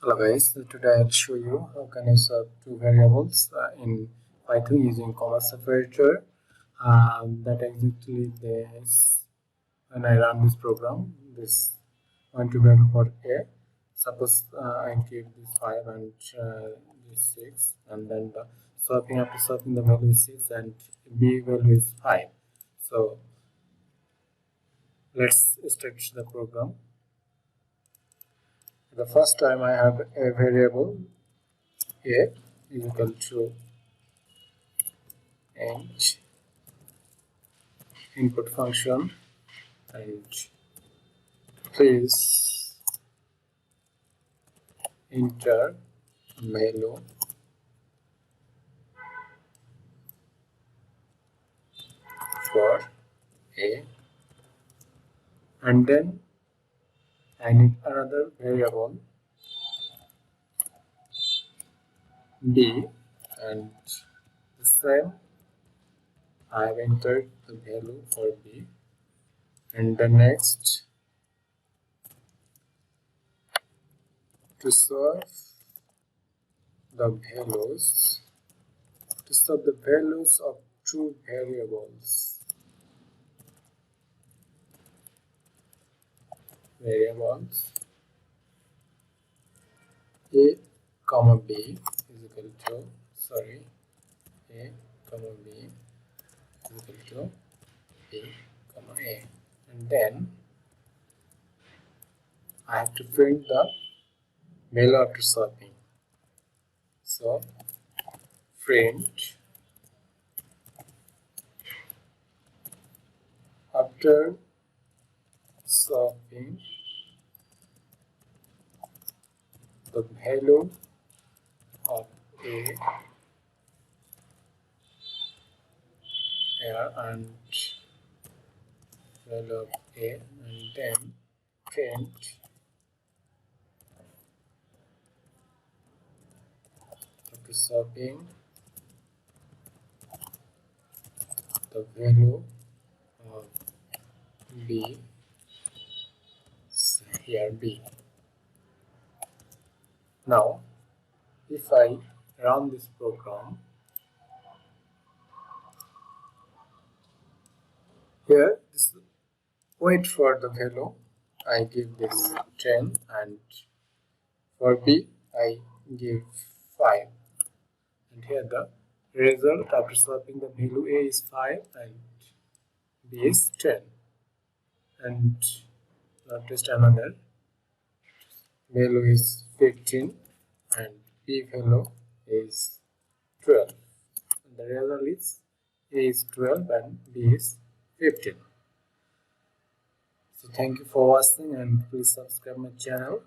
Hello guys, so today I'll show you how can you swap two variables in Python using comma separator. That exactly this when I run this program, this one to value for a. Suppose I give this 5 and this 6, and then the swapping after swapping the value is 6 and b value is 5. So let's stretch the program. The first time I have a variable a is equal to int input function, and please enter value for a, and then I need another variable b, and the same I have entered the value for b, and the next to swap the values of two variables a comma b is equal to a comma b is equal to b comma a, and then I have to print the value after swapping. So print after swapping the value of a here and value of a, and then print after swapping the value of b, so here b. Now if I run this program, here this wait for the value, I give this 10, and for b I give 5, and here the result after swapping the value a is 5 and b is 10, and now test another value is 15 and b value is 12, and the result is a is 12 and b is 15. So thank you for watching, and please subscribe my channel.